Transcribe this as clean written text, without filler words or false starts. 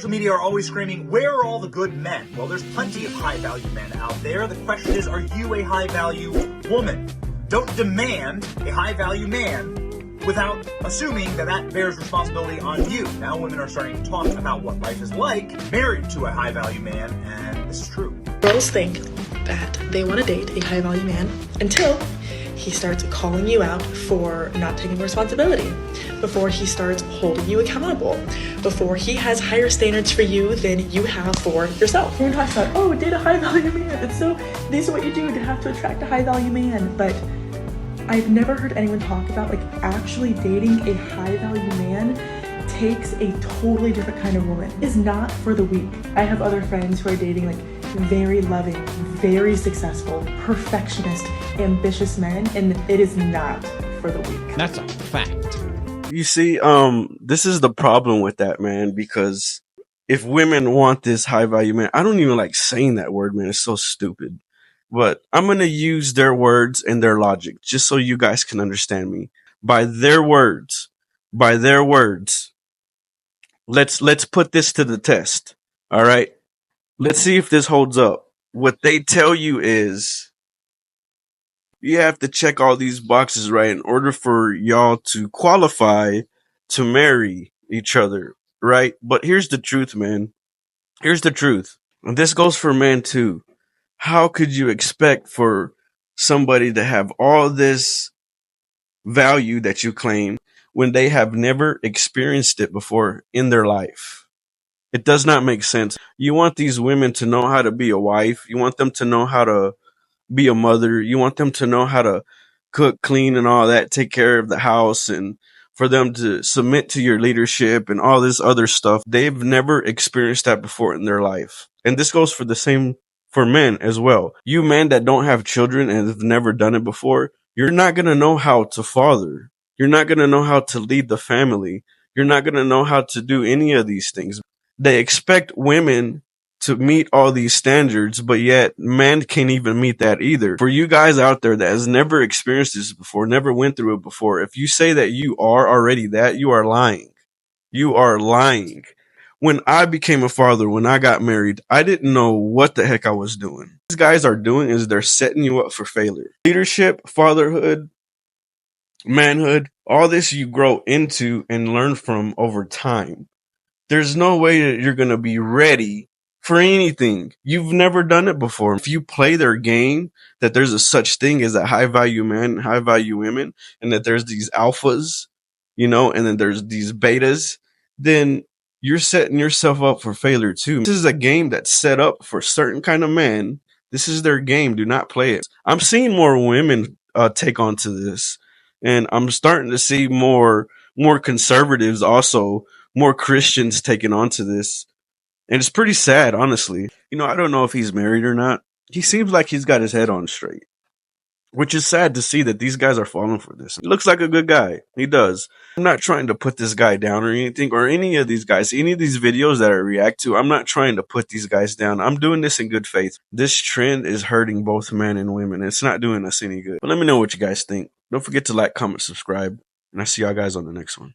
Social media are always screaming, where are all the good men? Well, there's plenty of high-value men out there. The question is, are you a high-value woman? Don't demand a high-value man without assuming that that bears responsibility on you. Now women are starting to talk about what life is like married to a high-value man, and this is true. Girls think that they want to date a high-value man until he starts calling you out for not taking responsibility, before he starts holding you accountable, before he has higher standards for you than you have for yourself. Everyone talks about, oh, date a high-value man. It's so, these are what you do to have to attract a high-value man. But I've never heard anyone talk about like actually dating a high-value man takes a totally different kind of woman. It is not for the weak. I have other friends who are dating like very loving, very successful, perfectionist, ambitious men, and it is not for the weak. That's a fact. You see, this is the problem with that, man, because if women want this high value man, I don't even like saying that word, man. It's so stupid. But I'm going to use their words and their logic just so you guys can understand me. By their words, let's put this to the test. All right. Let's see if this holds up. What they tell you is you have to check all these boxes, right, in order for y'all to qualify to marry each other, right? But here's the truth, man. Here's the truth. And this goes for men too. How could you expect for somebody to have all this value that you claim when they have never experienced it before in their life? It does not make sense. You want these women to know how to be a wife. You want them to know how to be a mother. You want them to know how to cook, clean, and all that, take care of the house, and for them to submit to your leadership and all this other stuff. They've never experienced that before in their life. And this goes for the same for men as well. You men that don't have children and have never done it before, you're not going to know how to father. You're not going to know how to lead the family. You're not going to know how to do any of these things. They expect women to meet all these standards, but yet men can't even meet that either. For you guys out there that has never experienced this before, never went through it before, if you say that you are already that, you are lying. You are lying. When I became a father, when I got married, I didn't know what the heck I was doing. These guys are doing is they're setting you up for failure. Leadership, fatherhood, manhood, all this you grow into and learn from over time. There's no way that you're going to be ready for anything. You've never done it before. If you play their game, that there's a such thing as a high value man, high value women, and that there's these alphas, and then there's these betas, then you're setting yourself up for failure too. This is a game that's set up for certain kind of men. This is their game. Do not play it. I'm seeing more women take on to this, and I'm starting to see more conservatives also, more Christians taking on to this. And it's pretty sad, honestly. I don't know if he's married or not. He seems like he's got his head on straight, which is sad to see that these guys are falling for this. He looks like a good guy. He does. I'm not trying to put this guy down or anything, or any of these guys, any of these videos that I react to. I'm not trying to put these guys down. I'm doing this in good faith. This trend is hurting both men and women. It's not doing us any good. But let me know what you guys think. Don't forget to like, comment, subscribe, and I'll see y'all guys on the next one.